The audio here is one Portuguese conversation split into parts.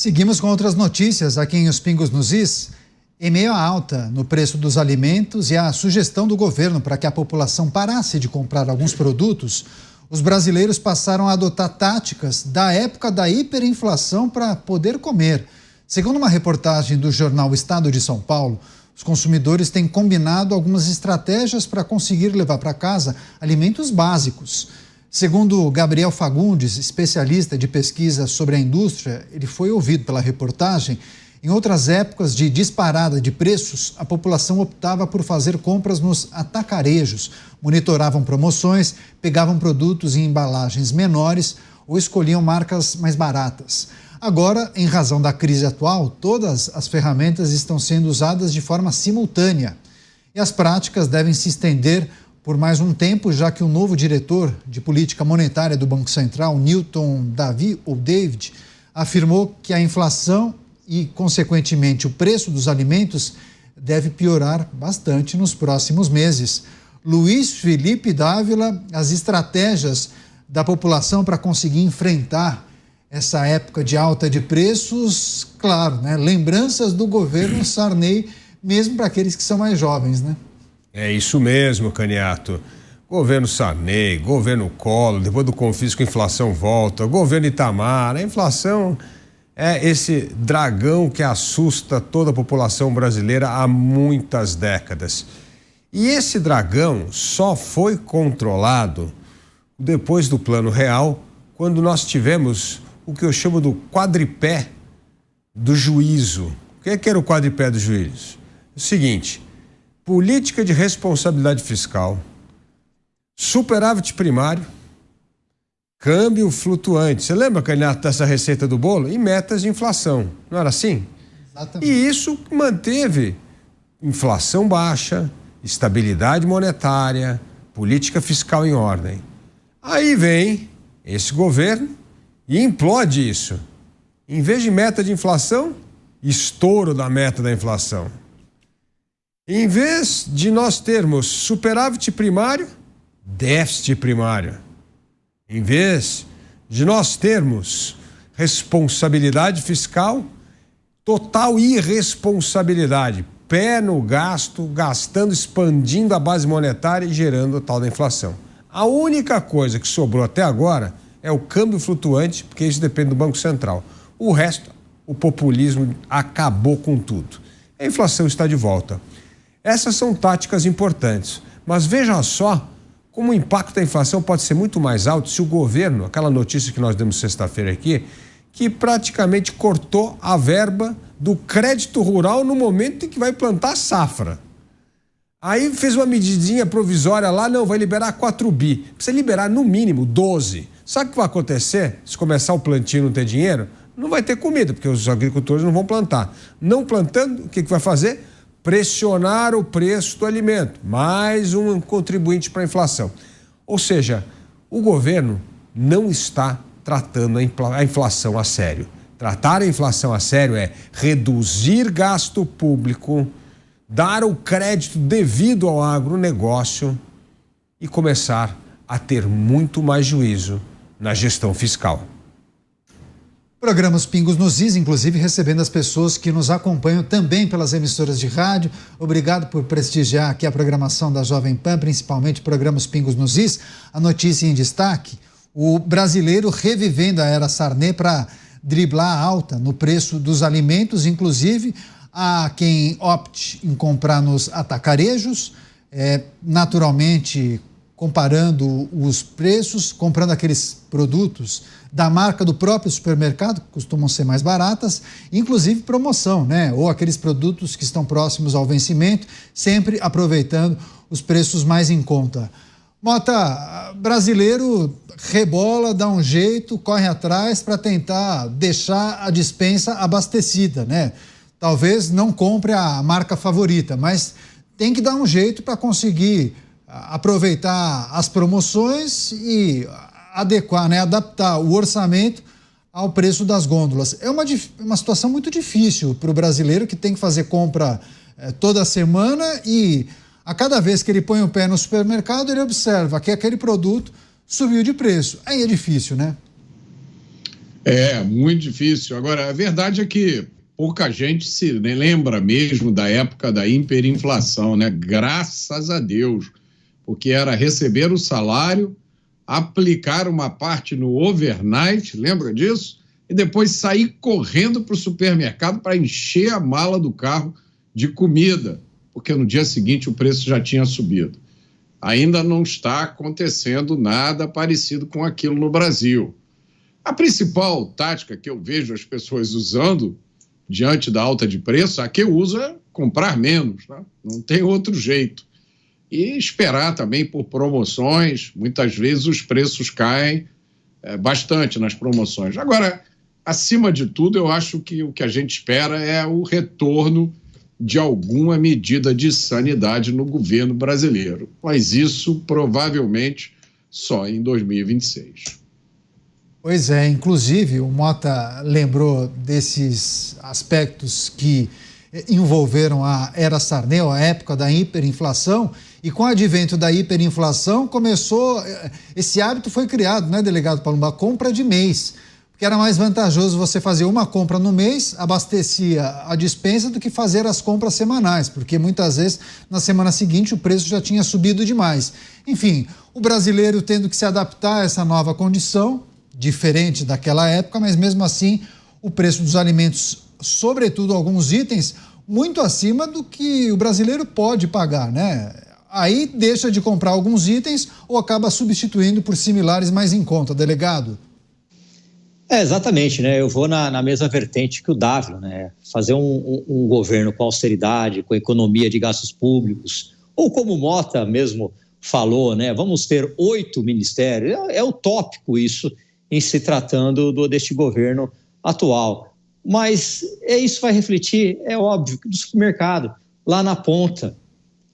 Seguimos com outras notícias aqui em Os Pingos nos Is. Em meio à alta no preço dos alimentos e à sugestão do governo para que a população parasse de comprar alguns produtos, os brasileiros passaram a adotar táticas da época da hiperinflação para poder comer. Segundo uma reportagem do jornal Estado de São Paulo, os consumidores têm combinado algumas estratégias para conseguir levar para casa alimentos básicos. Segundo Gabriel Fagundes, especialista de pesquisa sobre a indústria, ele foi ouvido pela reportagem. Em outras épocas de disparada de preços, a população optava por fazer compras nos atacarejos, monitoravam promoções, pegavam produtos em embalagens menores ou escolhiam marcas mais baratas. Agora, em razão da crise atual, todas as ferramentas estão sendo usadas de forma simultânea. E as práticas devem se estender por mais um tempo, já que o novo diretor de política monetária do Banco Central, Newton David, afirmou que a inflação e, consequentemente, o preço dos alimentos deve piorar bastante nos próximos meses. Luiz Felipe Dávila, as estratégias da população para conseguir enfrentar essa época de alta de preços, claro, né? Lembranças do governo Sarney, mesmo para aqueles que são mais jovens, né? É isso mesmo, Caniato. Governo Sarney, governo Collor, depois do confisco a inflação volta, governo Itamar, a inflação é esse dragão que assusta toda a população brasileira há muitas décadas. E esse dragão só foi controlado depois do Plano Real, quando nós tivemos o que eu chamo do quadripé do juízo. O que era o quadripé do juízo? O seguinte: política de responsabilidade fiscal, superávit primário, câmbio flutuante. Você lembra, Caniato, dessa receita do bolo? E metas de inflação. Não era assim? Exatamente. E isso manteve inflação baixa, estabilidade monetária, política fiscal em ordem. Aí vem esse governo e implode isso. Em vez de meta de inflação, estouro da meta da inflação. Em vez de nós termos superávit primário, déficit primário. Em vez de nós termos responsabilidade fiscal, total irresponsabilidade, pé no gasto, gastando, expandindo a base monetária e gerando a tal da inflação. A única coisa que sobrou até agora é o câmbio flutuante, porque isso depende do Banco Central. O resto, o populismo acabou com tudo. A inflação está de volta. Essas são táticas importantes, mas veja só como o impacto da inflação pode ser muito mais alto se o governo, aquela notícia que nós demos sexta-feira aqui, que praticamente cortou a verba do crédito rural no momento em que vai plantar a safra. Aí fez uma medidinha provisória lá, não, vai liberar 4 bi. Precisa liberar no mínimo 12. Sabe o que vai acontecer se começar o plantio e não ter dinheiro? Não vai ter comida, porque os agricultores não vão plantar. Não plantando, o que vai fazer? Pressionar o preço do alimento, mais um contribuinte para a inflação. Ou seja, o governo não está tratando a inflação a sério. Tratar a inflação a sério é reduzir gasto público, dar o crédito devido ao agronegócio e começar a ter muito mais juízo na gestão fiscal. Programa Os Pingos nos Is, inclusive recebendo as pessoas que nos acompanham também pelas emissoras de rádio. Obrigado por prestigiar aqui a programação da Jovem Pan, principalmente o programa Os Pingos nos Is. A notícia em destaque: o brasileiro revivendo a era Sarney para driblar a alta no preço dos alimentos, inclusive há quem opte em comprar nos atacarejos, naturalmente comparando os preços, comprando aqueles produtos da marca do próprio supermercado, que costumam ser mais baratas, inclusive promoção, né? Ou aqueles produtos que estão próximos ao vencimento, sempre aproveitando os preços mais em conta. Mota, brasileiro rebola, dá um jeito, corre atrás para tentar deixar a despensa abastecida, né? Talvez não compre a marca favorita, mas tem que dar um jeito para conseguir aproveitar as promoções e adequar, né, adaptar o orçamento ao preço das gôndolas. É uma situação muito difícil para o brasileiro que tem que fazer compra toda semana e a cada vez que ele põe o pé no supermercado, ele observa que aquele produto subiu de preço. Aí é difícil, né? É, muito difícil. Agora, a verdade é que pouca gente se lembra mesmo da época da hiperinflação, né? Graças a Deus, porque era receber o salário, aplicar uma parte no overnight, lembra disso? E depois sair correndo para o supermercado para encher a mala do carro de comida, porque no dia seguinte o preço já tinha subido. Ainda não está acontecendo nada parecido com aquilo no Brasil. A principal tática que eu vejo as pessoas usando diante da alta de preço, a que eu uso é comprar menos, né? Não tem outro jeito. E esperar também por promoções, muitas vezes os preços caem bastante nas promoções. Agora, acima de tudo, eu acho que o que a gente espera é o retorno de alguma medida de sanidade no governo brasileiro. Mas isso provavelmente só em 2026. Pois é, inclusive o Mota lembrou desses aspectos que envolveram a era Sarney, a época da hiperinflação, e com o advento da hiperinflação começou, esse hábito foi criado, né, delegado Palumbo, a compra de mês, porque era mais vantajoso você fazer uma compra no mês, abastecia a despensa, do que fazer as compras semanais, porque muitas vezes na semana seguinte o preço já tinha subido demais. Enfim, o brasileiro tendo que se adaptar a essa nova condição, diferente daquela época, mas mesmo assim o preço dos alimentos, sobretudo alguns itens, muito acima do que o brasileiro pode pagar, né? Aí deixa de comprar alguns itens ou acaba substituindo por similares mais em conta, delegado? Exatamente, né? Eu vou na mesma vertente que o Dávila, né? Fazer um governo com austeridade, com economia de gastos públicos, ou como o Mota mesmo falou, né? Vamos ter 8 ministérios, é utópico isso, em se tratando deste governo atual. Mas isso vai refletir, é óbvio, do supermercado, lá na ponta,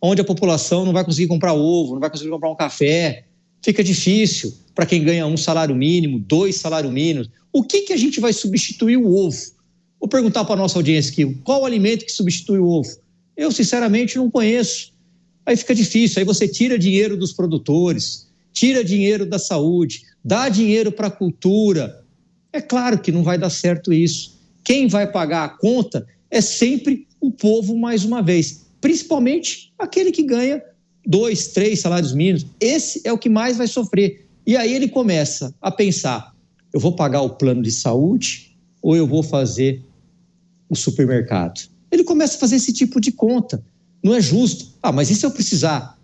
onde a população não vai conseguir comprar ovo, não vai conseguir comprar um café, fica difícil para quem ganha 1 salário mínimo, 2 salários mínimos. O que a gente vai substituir o ovo? Vou perguntar para a nossa audiência aqui, qual o alimento que substitui o ovo? Eu, sinceramente, não conheço. Aí fica difícil, aí você tira dinheiro dos produtores, tira dinheiro da saúde, dá dinheiro para a cultura. É claro que não vai dar certo isso. Quem vai pagar a conta é sempre o povo, mais uma vez. Principalmente aquele que ganha 2, 3 salários mínimos. Esse é o que mais vai sofrer. E aí ele começa a pensar, eu vou pagar o plano de saúde ou eu vou fazer o supermercado? Ele começa a fazer esse tipo de conta. Não é justo. Mas e se eu precisar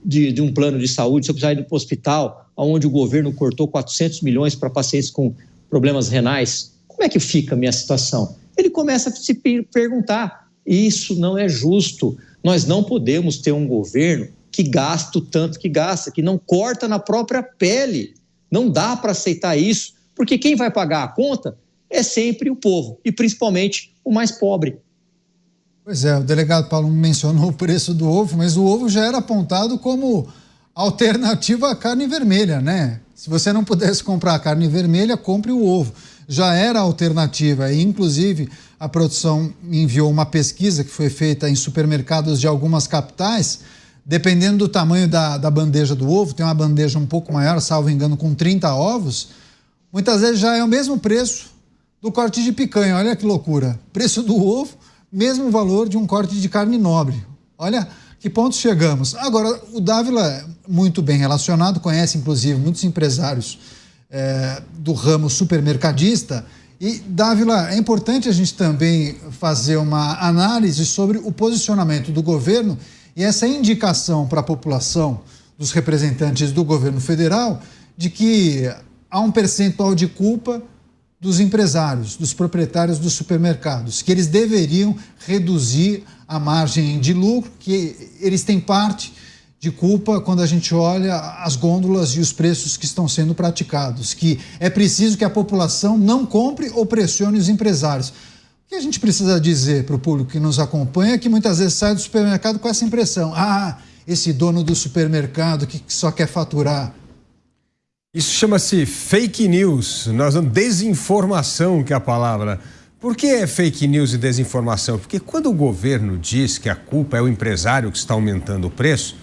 de um plano de saúde, se eu precisar ir para o hospital, onde o governo cortou 400 milhões para pacientes com problemas renais, como é que fica a minha situação? Ele começa a se perguntar, isso não é justo, nós não podemos ter um governo que gasta o tanto que gasta, que não corta na própria pele, não dá para aceitar isso, porque quem vai pagar a conta é sempre o povo, e principalmente o mais pobre. Pois é, o delegado Paulo mencionou o preço do ovo, mas o ovo já era apontado como alternativa à carne vermelha, né? Se você não pudesse comprar a carne vermelha, compre o ovo. Já era alternativa e, inclusive, a produção enviou uma pesquisa que foi feita em supermercados de algumas capitais. Dependendo do tamanho da bandeja do ovo, tem uma bandeja um pouco maior, salvo engano, com 30 ovos, muitas vezes já é o mesmo preço do corte de picanha. Olha que loucura. Preço do ovo, mesmo valor de um corte de carne nobre. Olha que ponto chegamos. Agora, o Dávila é muito bem relacionado, conhece inclusive muitos empresários do ramo supermercadista. E, Dávila, é importante a gente também fazer uma análise sobre o posicionamento do governo e essa indicação para a população dos representantes do governo federal de que há um percentual de culpa dos empresários, dos proprietários dos supermercados, que eles deveriam reduzir a margem de lucro, que eles têm parte de culpa quando a gente olha as gôndolas e os preços que estão sendo praticados, que é preciso que a população não compre ou pressione os empresários. O que a gente precisa dizer para o público que nos acompanha é que muitas vezes sai do supermercado com essa impressão, esse dono do supermercado que só quer faturar. Isso chama-se fake news, desinformação, que é a palavra. Por que é fake news e desinformação? Porque quando o governo diz que a culpa é o empresário que está aumentando o preço,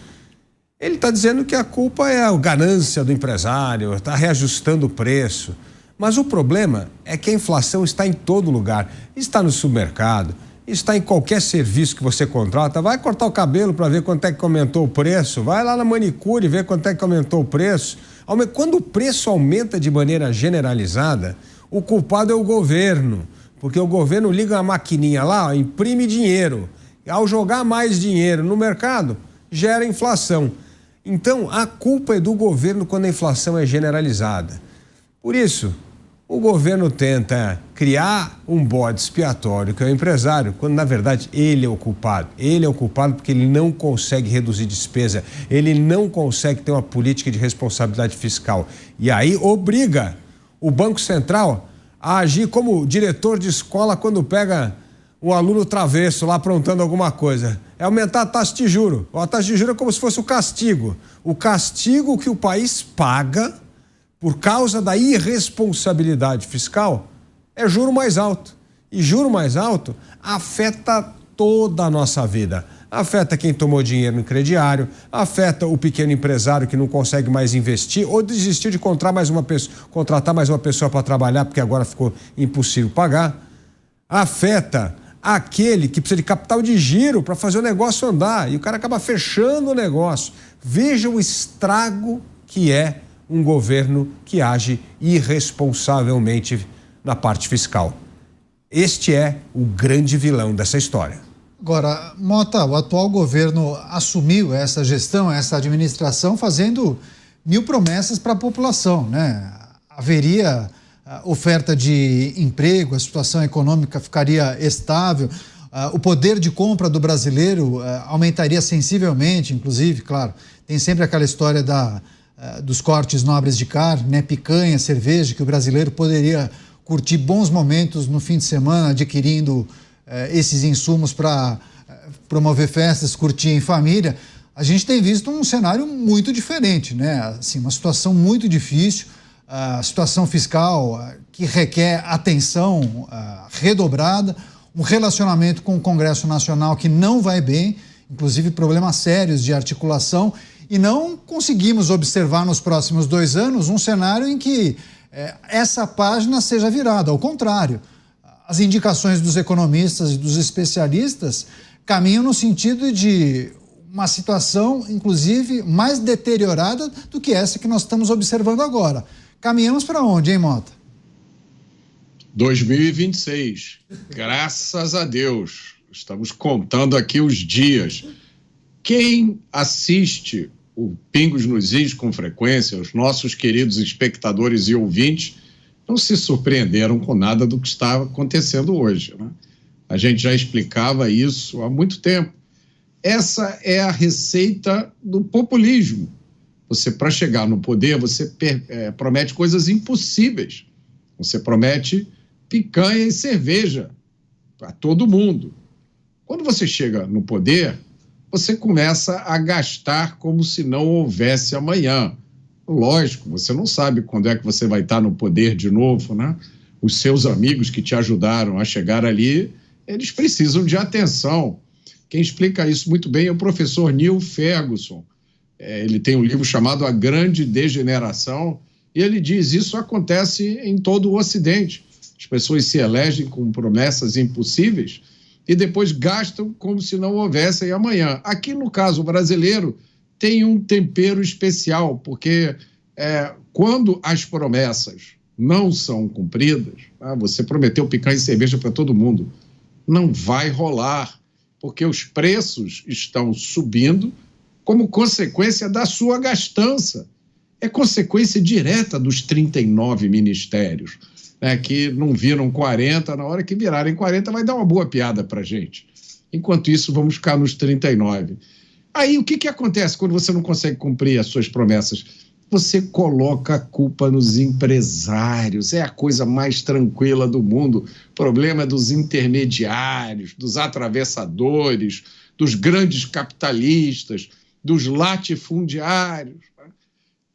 ele está dizendo que a culpa é a ganância do empresário, está reajustando o preço. Mas o problema é que a inflação está em todo lugar. Está no supermercado, está em qualquer serviço que você contrata. Vai cortar o cabelo para ver quanto é que aumentou o preço. Vai lá na manicure e ver quanto é que aumentou o preço. Quando o preço aumenta de maneira generalizada, o culpado é o governo. Porque o governo liga a maquininha lá, imprime dinheiro. Ao jogar mais dinheiro no mercado, gera inflação. Então, a culpa é do governo quando a inflação é generalizada. Por isso, o governo tenta criar um bode expiatório, que é o empresário, quando na verdade ele é o culpado. Ele é o culpado porque ele não consegue reduzir despesa, ele não consegue ter uma política de responsabilidade fiscal. E aí obriga o Banco Central a agir como diretor de escola quando pega um aluno travesso lá aprontando alguma coisa. É aumentar a taxa de juros. A taxa de juros é como se fosse o castigo. O castigo que o país paga por causa da irresponsabilidade fiscal é juro mais alto. E juro mais alto afeta toda a nossa vida. Afeta quem tomou dinheiro no crediário, afeta o pequeno empresário que não consegue mais investir ou desistiu de contratar mais uma pessoa para trabalhar porque agora ficou impossível pagar. Afeta aquele que precisa de capital de giro para fazer o negócio andar e o cara acaba fechando o negócio. Veja o estrago que é um governo que age irresponsavelmente na parte fiscal. Este é o grande vilão dessa história. Agora, Mota, o atual governo assumiu essa gestão, essa administração, fazendo 1000 promessas para a população, né? Haveria oferta de emprego, a situação econômica ficaria estável, o poder de compra do brasileiro aumentaria sensivelmente, inclusive, claro, tem sempre aquela história dos cortes nobres de carne, né? Picanha, cerveja, que o brasileiro poderia curtir bons momentos no fim de semana adquirindo esses insumos para promover festas, curtir em família. A gente tem visto um cenário muito diferente, né? Assim, uma situação muito difícil, a situação fiscal que requer atenção redobrada, um relacionamento com o Congresso Nacional que não vai bem, inclusive problemas sérios de articulação, e não conseguimos observar nos próximos 2 anos um cenário em que essa página seja virada. Ao contrário, as indicações dos economistas e dos especialistas caminham no sentido de uma situação, inclusive, mais deteriorada do que essa que nós estamos observando agora. Caminhamos para onde, hein, Mota? 2026. Graças a Deus. Estamos contando aqui os dias. Quem assiste o Pingos nos Is com frequência, os nossos queridos espectadores e ouvintes, não se surpreenderam com nada do que está acontecendo hoje, né? A gente já explicava isso há muito tempo. Essa é a receita do populismo. Você, para chegar no poder, você promete coisas impossíveis. Você promete picanha e cerveja para todo mundo. Quando você chega no poder, você começa a gastar como se não houvesse amanhã. Lógico, você não sabe quando é que você vai estar no poder de novo, né? Os seus amigos que te ajudaram a chegar ali, eles precisam de atenção. Quem explica isso muito bem é o professor Neil Ferguson. Ele tem um livro chamado A Grande Degeneração, e ele diz que isso acontece em todo o Ocidente. As pessoas se elegem com promessas impossíveis e depois gastam como se não houvessem amanhã. Aqui, no caso brasileiro, tem um tempero especial, porque quando as promessas não são cumpridas, você prometeu picanha e cerveja para todo mundo, não vai rolar, porque os preços estão subindo como consequência da sua gastança. É consequência direta dos 39 ministérios, né, que não viram 40, na hora que virarem 40 vai dar uma boa piada para a gente. Enquanto isso, vamos ficar nos 39. Aí, o que acontece quando você não consegue cumprir as suas promessas? Você coloca a culpa nos empresários, é a coisa mais tranquila do mundo. O problema é dos intermediários, dos atravessadores, dos grandes capitalistas, dos latifundiários.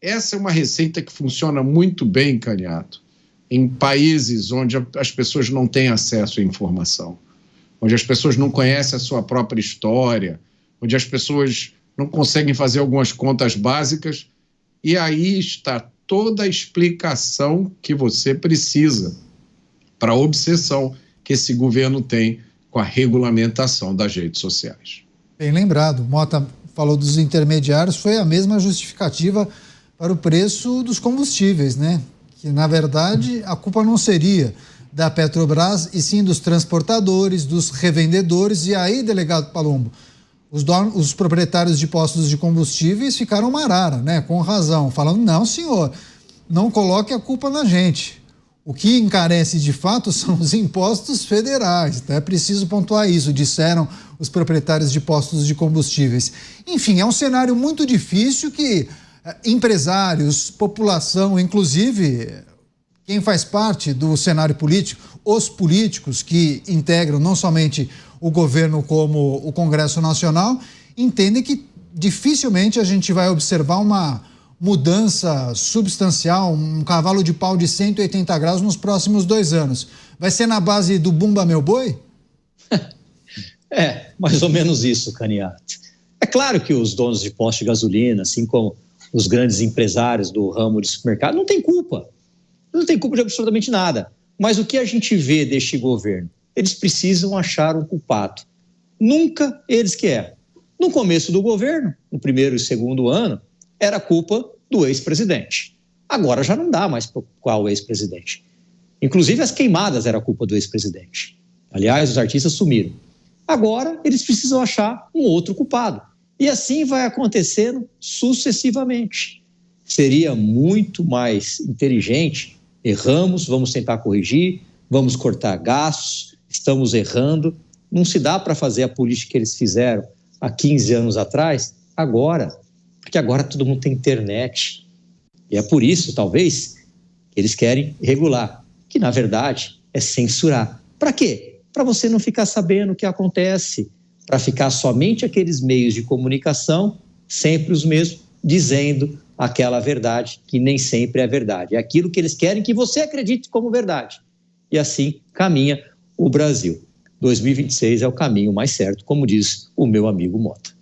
Essa é uma receita que funciona muito bem, Caniato, em países onde as pessoas não têm acesso à informação, onde as pessoas não conhecem a sua própria história, onde as pessoas não conseguem fazer algumas contas básicas, e aí está toda a explicação que você precisa para a obsessão que esse governo tem com a regulamentação das redes sociais. Bem lembrado, Mota falou dos intermediários, foi a mesma justificativa para o preço dos combustíveis, né? Que, na verdade, a culpa não seria da Petrobras, e sim dos transportadores, dos revendedores. E aí, delegado Palumbo, os proprietários de postos de combustíveis ficaram marara, né? Com razão, falando, não, senhor, não coloque a culpa na gente. O que encarece de fato são os impostos federais, tá? É preciso pontuar isso, disseram os proprietários de postos de combustíveis. Enfim, é um cenário muito difícil que empresários, população, inclusive quem faz parte do cenário político, os políticos que integram não somente o governo como o Congresso Nacional, entendem que dificilmente a gente vai observar uma mudança substancial, um cavalo de pau de 180 graus nos próximos 2 anos. Vai ser na base do Bumba Meu Boi? É, mais ou menos isso, Caniato. É claro que os donos de postos de gasolina, assim como os grandes empresários do ramo de supermercado, não têm culpa. Não tem culpa de absolutamente nada. Mas o que a gente vê deste governo? Eles precisam achar um culpado. Nunca eles que erram. No começo do governo, no primeiro e segundo ano, era culpa do ex-presidente. Agora já não dá mais para culpar o ex-presidente. Inclusive as queimadas era culpa do ex-presidente. Aliás, os artistas sumiram. Agora eles precisam achar um outro culpado. E assim vai acontecendo sucessivamente. Seria muito mais inteligente, erramos, vamos tentar corrigir, vamos cortar gastos, estamos errando. Não se dá para fazer a política que eles fizeram há 15 anos atrás, agora. Porque agora todo mundo tem internet. E é por isso, talvez, que eles querem regular, que na verdade é censurar. Para quê? Para você não ficar sabendo o que acontece, para ficar somente aqueles meios de comunicação, sempre os mesmos, dizendo aquela verdade que nem sempre é verdade. É aquilo que eles querem que você acredite como verdade. E assim caminha o Brasil. 2026 é o caminho mais certo, como diz o meu amigo Mota.